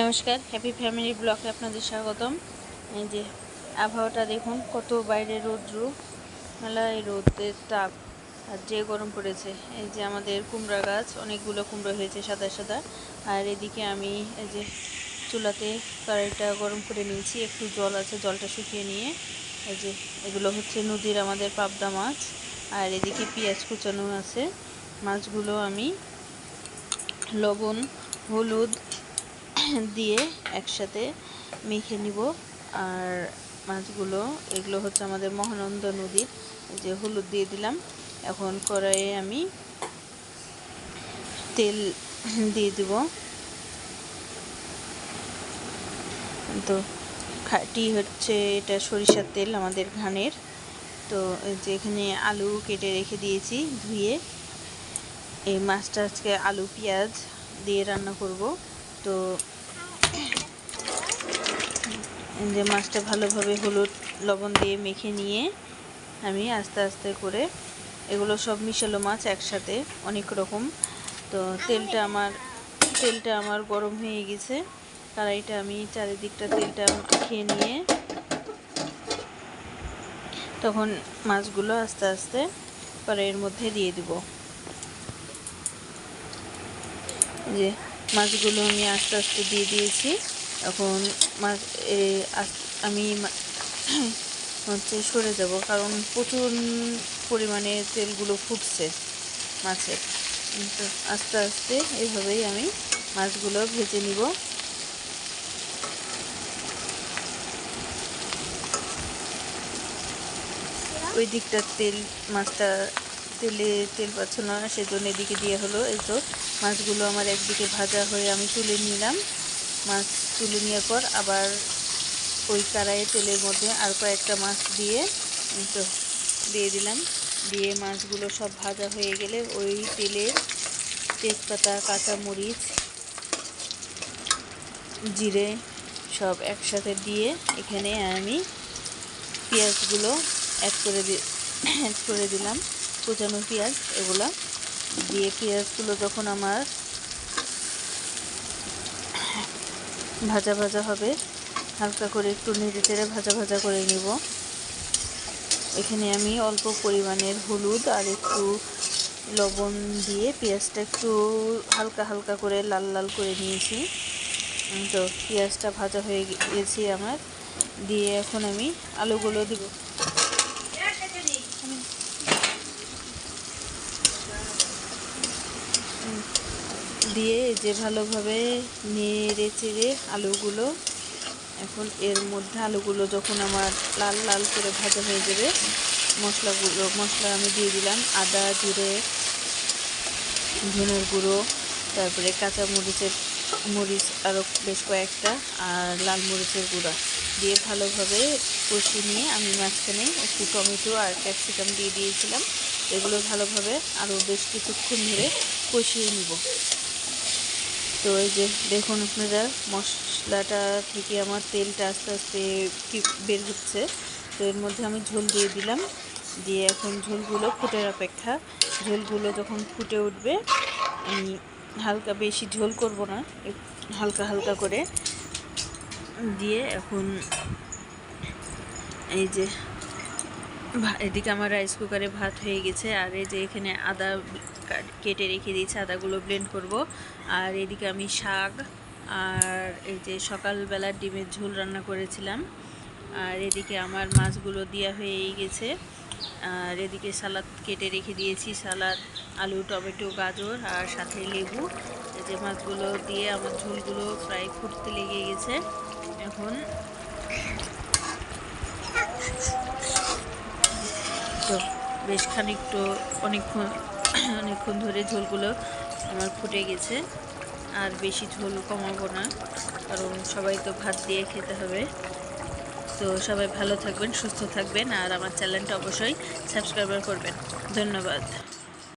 নমস্কার, happy family ব্লগে আপনাদের স্বাগতম। এই যে আবহাওয়াটা দেখুন, কত বাইরে রৌদ্র, মেলা এই রোদের তাপ আর যে গরম পড়েছে। এই যে আমাদের কুমড়া গাছ, অনেকগুলো কুমড়ো হয়েছে সাদা সাদা। আর এদিকে আমি এই যে চুলাতে কড়াইটা গরম করে নিয়েছি, একটু জল আছে, জলটা শুকিয়ে নিয়ে এই যে এগুলো হচ্ছে নদীর আমাদের পাবদা মাছ। আর এদিকে পেঁয়াজ কুচানো আছে। মাছগুলো আমি লবণ, হলুদ দিয়ে একসাথে মেখে নিব। আর মাছগুলো, এগুলো হচ্ছে আমাদের মহানন্দা নদীর। যে হলুদ দিয়ে দিলাম। এখন কড়াইয়ে আমি তেল দিয়ে দিব। তো খাঁটি হচ্ছে এটা সরিষার তেল, আমাদের ঘানের। তো যে এখানে আলু কেটে রেখে দিয়েছি ধুয়ে। এই মাছটা আজকে আলু পেঁয়াজ দিয়ে রান্না করব। তো যে মাছটা ভালোভাবে হলুদ লবণ দিয়ে মেখে নিয়ে আমি আস্তে আস্তে করে, এগুলো সব মিশালো মাছ একসাথে অনেক রকম। তো তেলটা আমার গরম হয়ে গেছে। কড়াইটা আমি চারিদিকটা তেলটা খেয়ে নিয়ে তখন মাছগুলো আস্তে আস্তে কড়াইয়ের মধ্যে দিয়ে দিব। যে মাছগুলো আমি আস্তে আস্তে দিয়ে দিয়েছি। এখন মাছ আমি হচ্ছে সরে যাব, কারণ প্রচুর পরিমাণে তেলগুলো ফুটছে মাছের। তো আস্তে আস্তে এইভাবেই আমি মাছগুলো ভেজে নিব। ওই দিকটা মাছটা তেল পাচ্ছে না, সেজন্য এদিকে দিয়ে হলো। এই তো মাছগুলো আমার একদিকে ভাজা হয়ে আমি তুলে নিলাম। মাছ তুলে নেওয়ার পর আবার ওই কড়াইয়ে তেলের মধ্যে আর কয়েকটা মাছ দিয়ে তো দিয়ে দিলাম। দিয়ে মাছগুলো সব ভাজা হয়ে গেলে ওই তেলে তেজপাতা, কাঁচামরিচ, জিরে সব একসাথে দিয়ে এখানে আমি পেঁয়াজগুলো অ্যাড করে দিলাম, কুচানো পেঁয়াজ। এগুলো দিয়ে পেঁয়াজগুলো যখন আমার ভাজা ভাজা হবে, হালকা করে একটু নেড়ে চেড়ে ভাজা করে নিব। এখানে আমি অল্প পরিমাণের হলুদ আর একটু লবণ দিয়ে পেঁয়াজটা একটু হালকা করে লাল লাল করে নিয়েছি। তো পেঁয়াজটা ভাজা হয়ে গেছে আমার। দিয়ে এখন আমি আলুগুলো দিব। দিয়ে যে ভালোভাবে নেড়ে চেড়ে আলুগুলো, এখন এর মধ্যে আলুগুলো যখন আমার লাল লাল করে ভাজা হয়ে যাবে, মশলা আমি দিয়ে দিলাম। আদা, জিরে, ধনের গুঁড়ো, তারপরে মরিচ আরও বেশ কয়েকটা, আর লাল মরিচের গুঁড়া দিয়ে ভালোভাবে কষিয়ে নিয়ে আমি মাঝখানে একটু টমেটো আর ক্যাপসিকাম দিয়ে দিয়েছিলাম। এগুলো ভালোভাবে আরও বেশ কিছুক্ষণ ধরে কষিয়ে নিব। তো এই যে দেখুন আপনারা, মশলাটা থেকে আমার তেলটা আস্তে আস্তে বের হচ্ছে। তো এর মধ্যে আমি ঝোল দিয়ে দিলাম। দিয়ে এখন ঝোলগুলো ফুটের অপেক্ষা। ঝোলগুলো যখন ফুটে উঠবে, আমি হালকা, বেশি ঝোল করব না, হালকা করে দিয়ে এখন এই যে এদিকে আমার রাইস কুকারে ভাত হয়ে গেছে। আর এই যে এখানে আদা কেটে রেখে দিয়েছি, আদাগুলো ব্লেন্ড করব। আর এদিকে আমি শাক আর এই যে সকালবেলার ডিমের ঝোল রান্না করেছিলাম। আর এদিকে আমার মাছগুলো দেওয়া হয়েই গেছে। আর এদিকে সালাদ কেটে রেখে দিয়েছি, সালাদ, আলু, টমেটো, গাজর আর সাথে লেবু। এই যে মাছগুলো দিয়ে আমার ঝোলগুলো প্রায় ফুটতে লেগে গেছে। এখন তো বেশ অনেকক্ষণ ধরে ঝোলগুলো আমার ফুটে গেছে। আর বেশি ঝোল কমাবো না, কারণ সবাই তো ভাত দিয়ে খেতে হবে। তো সবাই ভালো থাকবেন, সুস্থ থাকবেন, আর আমার চ্যানেলটা অবশ্যই সাবস্ক্রাইব করবেন। ধন্যবাদ।